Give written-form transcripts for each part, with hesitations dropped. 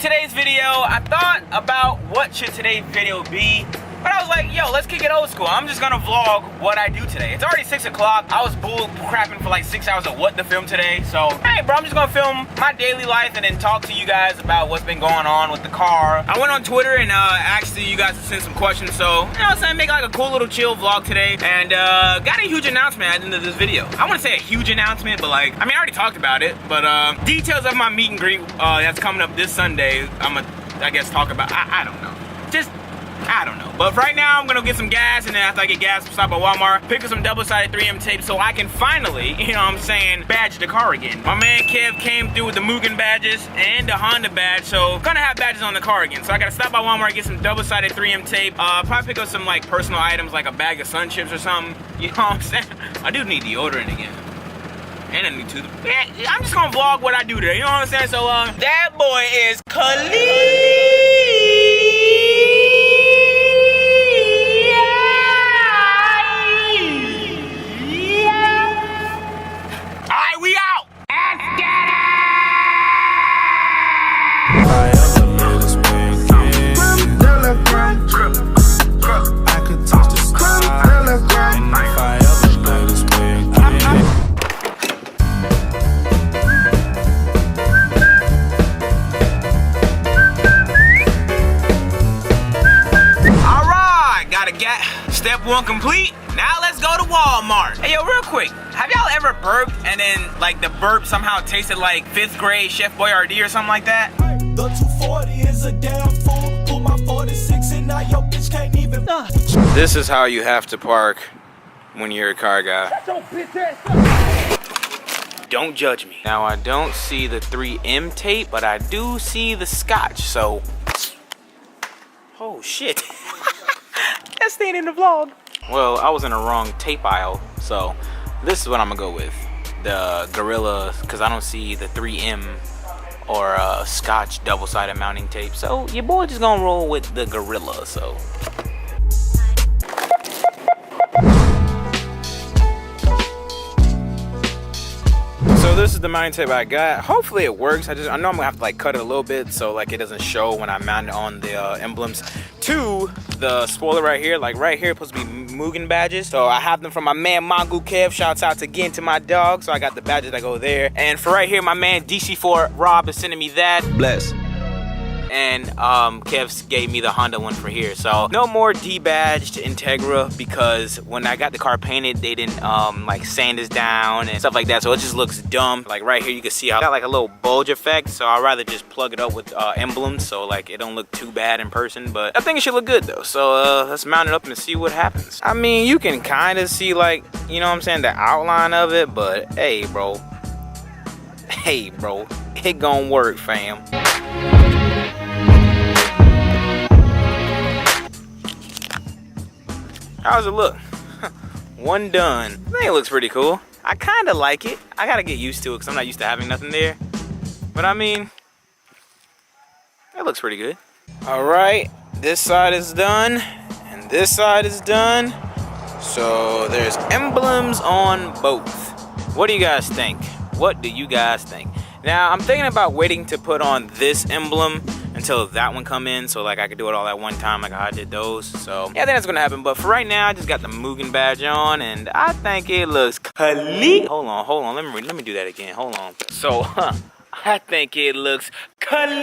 today's video, I thought about what should today's video be. But I was like, yo, let's kick it old school. I'm just gonna vlog what I do today. It's already 6 o'clock. I was bull crapping for like 6 hours of what to film today. So, hey, bro, I'm just gonna film my daily life and then talk to you guys about what's been going on with the car. I went on Twitter and asked you guys to send some questions. So, you know what I'm saying? Make like a cool little chill vlog today. And got a huge announcement at the end of this video. I wouldn't say a huge announcement, but like, I mean, I already talked about it. But details of my meet and greet that's coming up this Sunday, I'm gonna, I guess, talk about. I don't know. I don't know. But right now, I'm gonna get some gas, and then after I get gas, stop at Walmart, pick up some double-sided 3M tape so I can finally, you know what I'm saying, badge the car again. My man Kev came through with the Mugen badges and the Honda badge, so gonna have badges on the car again. So I gotta stop by Walmart, get some double-sided 3M tape, probably pick up some like personal items like a bag of Sun Chips or something. You know what I'm saying? I do need deodorant again. And I need to. I'm just gonna vlog what I do today, you know what I'm saying? So, that boy is Khalid. Step one complete. Now let's go to Walmart. Hey, yo, real quick. Have y'all ever burped and then like the burp somehow tasted like 5th grade Chef Boyardee or something like that? The 240 is a damn fool. Pull my 46 and now your bitch can't even. This is how you have to park when you're a car guy. Don't judge me. Now I don't see the 3M tape, but I do see the scotch, so. Oh shit. That stayed in the vlog. Well, I was in the wrong tape aisle, so this is what I'm gonna go with. The Gorilla, because I don't see the 3M or Scotch double-sided mounting tape. So your boy just gonna roll with the Gorilla, so. So this is the mounting tape I got. Hopefully it works. I know I'm gonna have to like cut it a little bit so like it doesn't show when I mount it on the emblems to the spoiler right here. Like right here, supposed to be Mugen badges. So I have them from my man Mongu Kev. Shouts out again to my dog. So I got the badges that go there. And for right here, my man DC4 Rob is sending me that. Bless. And Kev gave me the Honda one for here. So no more debadged Integra because when I got the car painted, they didn't like sand this down and stuff like that. So it just looks dumb. Like right here, you can see I got like a little bulge effect. So I'd rather just plug it up with emblems so like it don't look too bad in person. But I think it should look good though. So let's mount it up and see what happens. I mean, you can kind of see like, you know what I'm saying, the outline of it. But hey, bro. Hey, bro. It gon' work, fam. How does it look? One done. I think it looks pretty cool. I kind of like it. I gotta get used to it because I'm not used to having nothing there. But I mean, it looks pretty good. All right, this side is done and this side is done. So there's emblems on both. What do you guys think? What do you guys think? Now I'm thinking about waiting to put on this emblem until that one come in, so like I could do it all at one time like I did those. So yeah, I think that's gonna happen. But for right now, I just got the Mugen badge on and I think it looks clean. Hold on, let me do that again. Hold on. So I think it looks clean.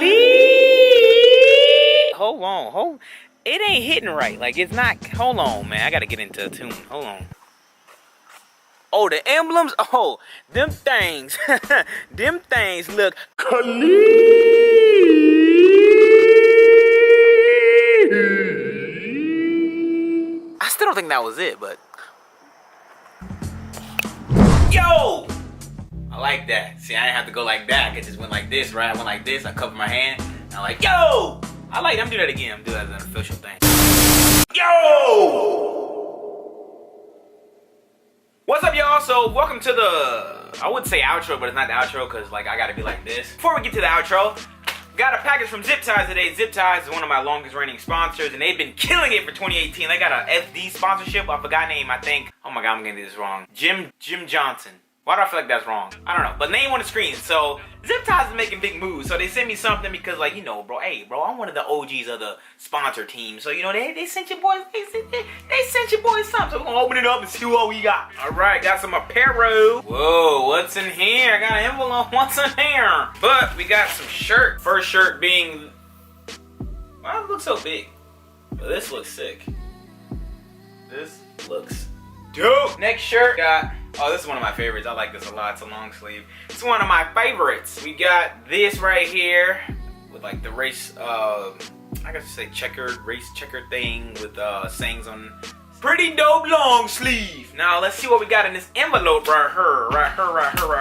Hold on, it ain't hitting right. Like it's not. Hold on, man, I gotta get into a tune. Hold on. Oh, the emblems, oh, them things look clean. I still don't think that was it, but. Yo! I like that. See, I didn't have to go like that. I just went like this, right? I went like this, I covered my hand. And I'm like, yo! I like it. I'm doing that again. I'm doing that as an official thing. Yo! What's up, y'all? So welcome to the, I would say outro, but it's not the outro because like I gotta be like this. Before we get to the outro, got a package from Zip Ties today. Zip Ties is one of my longest reigning sponsors and they've been killing it for 2018. They got a FD sponsorship. I forgot name, I think. Oh my God, I'm getting this wrong. Jim Johnson. Why do I feel like that's wrong? I don't know. But name on the screen. So Zip Ties is making big moves. So they sent me something because, like, you know, bro, hey, bro, I'm one of the OGs of the sponsor team. So, you know, they sent your boys, they sent your boys something. So we're gonna open it up and see what we got. All right, got some apparel. Whoa, what's in here? I got an envelope. What's in here? But we got some shirt. First shirt being, why does it look so big? But this looks sick. This looks dope. Next shirt got, oh, this is one of my favorites. I like this a lot. It's a long sleeve. It's one of my favorites. We got this right here with like the race, I guess say race checkered thing with sayings on. Pretty dope long sleeve. Now let's see what we got in this envelope right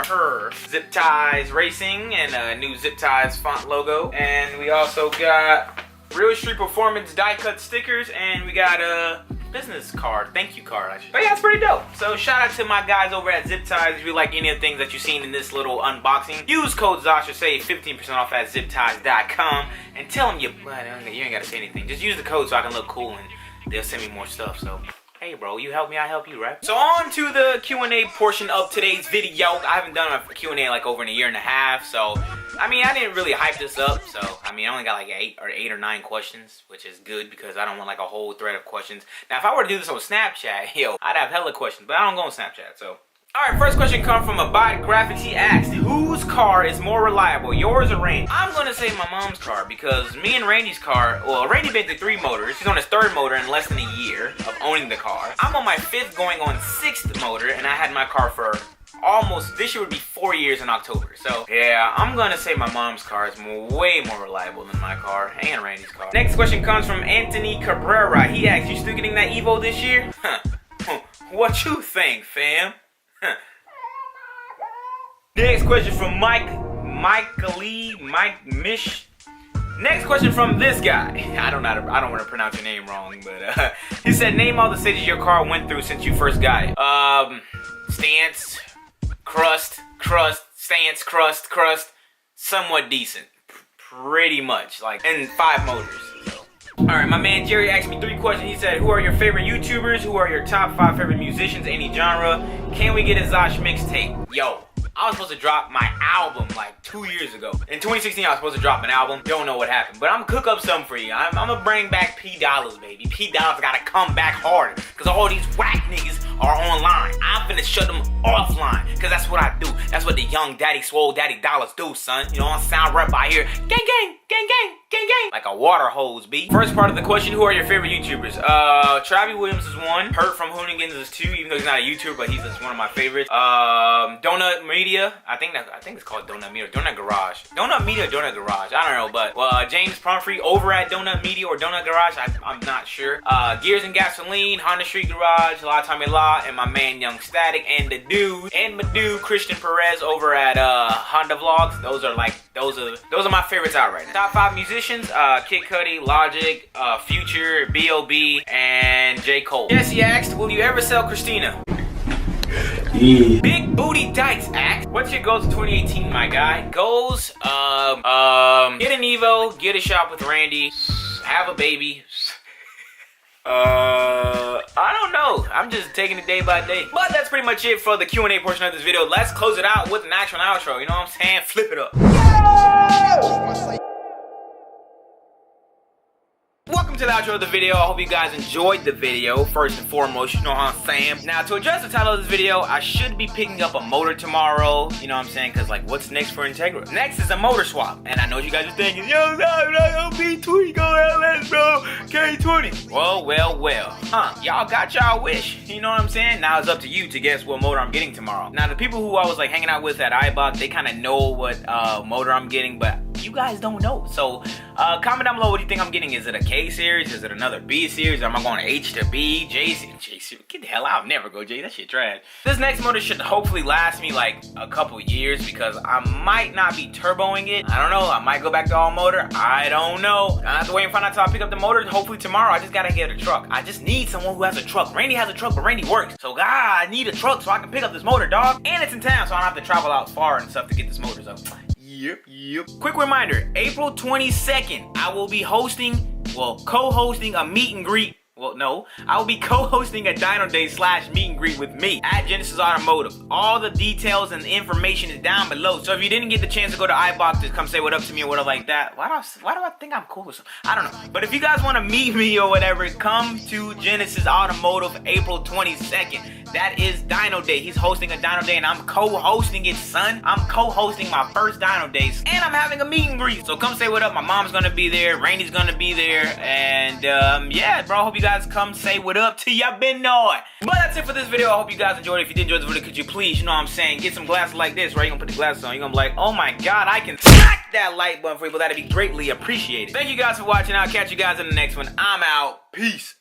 here. Zip Ties Racing and a new Zip Ties font logo. And we also got Real Street Performance die cut stickers, and we got a business card, thank you card actually. But yeah, it's pretty dope. So shout out to my guys over at Zip Ties. If you like any of the things that you've seen in this little unboxing, use code Zosh to save 15% off at zipties.com and tell them you ain't gotta say anything. Just use the code so I can look cool and they'll send me more stuff. So hey bro, you help me, I help you, right? So on to the Q&A portion of today's video. I haven't done a Q&A like over in a year and a half, so I mean, I didn't really hype this up, so I mean, I only got like 8 or 9 questions, which is good because I don't want like a whole thread of questions. Now, if I were to do this on Snapchat, yo, I'd have hella questions, but I don't go on Snapchat, so. All right, first question comes from Abide Graphics. He asked, whose car is more reliable, yours or Randy? I'm gonna say my mom's car because me and Randy's car, well, Randy been through 3 motors. He's on his 3rd motor in less than a year of owning the car. I'm on my 5th going on 6th motor, and I had my car for almost, this year would be 4 years in October. So yeah, I'm gonna say my mom's car is way more reliable than my car and Randy's car. Next question comes from Anthony Cabrera. He asked, you still getting that Evo this year? What you think, fam? Next question from Mike Mish. Next question from this guy. I don't want to pronounce your name wrong, but he said, name all the stages your car went through since you first got it. Stance, crust, stance, crust, somewhat decent. Pretty much, like, and 5 motors. Alright, my man Jerry asked me 3 questions. He said, who are your favorite YouTubers? Who are your top 5 favorite musicians, any genre? Can we get a Zosh mixtape? Yo, I was supposed to drop my album like 2 years ago. In 2016, I was supposed to drop an album. Don't know what happened, but I'm gonna cook up something for you. I'm gonna bring back P Dollars, baby. P Dollars gotta come back hard, because all these whack niggas are online. I'm finna shut them offline, because that's what I do. That's what the young daddy, swole daddy Dollars do, son. You know, I sound rap out here. Gang, gang, gang, gang, gang, gang. Like a water hose, B. First part of the question, who are your favorite YouTubers? Travis Williams is 1. Hurt from Hoonigans is 2, even though he's not a YouTuber, but he's just one of my favorites. Donut Media, I think it's called Donut Media, Donut Garage. Donut Media, Donut Garage, I don't know, but James Pumphrey over at Donut Media or Donut Garage, I'm not sure. Gears and Gasoline, Honda Street Garage, La Time La, and my man Young Static, and my dude Christian Perez over at Honda Vlogs. Those are my favorites out right now. Top 5 musicians, Kid Cudi, Logic, Future, B.O.B, and J. Cole. Jesse asked, will you ever sell Christina? Yeah. Big Booty Dykes asked, what's your goals for 2018, my guy? Goals, get an Evo, get a shop with Randy, have a baby. I don't know. I'm just taking it day by day. But that's pretty much it for the Q&A portion of this video. Let's close it out with an actual outro. You know what I'm saying? Flip it up. Welcome to the outro of the video. I hope you guys enjoyed the video, first and foremost, you know what I'm saying. Now, to address the title of this video, I should be picking up a motor tomorrow, you know what I'm saying, because, like, what's next for Integra? Next is a motor swap, and I know you guys are thinking, yo, no, B20, go LS, bro, K20. Well, y'all got y'all wish, you know what I'm saying? Now it's up to you to guess what motor I'm getting tomorrow. Now, the people who I was, like, hanging out with at iBot, they kind of know what motor I'm getting, but you guys don't know. So, comment down below what you think I'm getting. Is it a K series? Is it another B series? Am I going H to B? J series? Get the hell out. I'll never go J. That shit trash. This next motor should hopefully last me like a couple years because I might not be turboing it. I don't know. I might go back to all motor. I don't know. I have to wait and find out till I pick up the motor. Hopefully tomorrow. I just gotta get a truck. I just need someone who has a truck. Randy has a truck, but Randy works. So, God, I need a truck so I can pick up this motor, dog. And it's in town, so I don't have to travel out far and stuff to get this motor. So, Yep. Quick reminder, April 22nd, I will be hosting, well, co-hosting a meet and greet. well, no, I will be co-hosting a Dyno Day / meet and greet with me at Genesis Automotive. All the details and the information is down below. So if you didn't get the chance to go to iBox to come say what up to me or whatever like that, why do I think I'm cool or something? I don't know. But if you guys want to meet me or whatever, come to Genesis Automotive April 22nd. That is Dyno Day. He's hosting a Dyno Day and I'm co-hosting it, son. I'm co-hosting my first Dyno Days and I'm having a meet and greet. So come say what up. My mom's gonna be there. Rainey's gonna be there. And yeah, bro, I hope you guys come say what up to ya been on. But that's it for this video. I hope you guys enjoyed it. If you did enjoy this video, could you please, you know what I'm saying, get some glasses like this, right? You're gonna put the glasses on. You're gonna be like, oh my God, I can smack that like button for you. But that'd be greatly appreciated. Thank you guys for watching. I'll catch you guys in the next one. I'm out. Peace.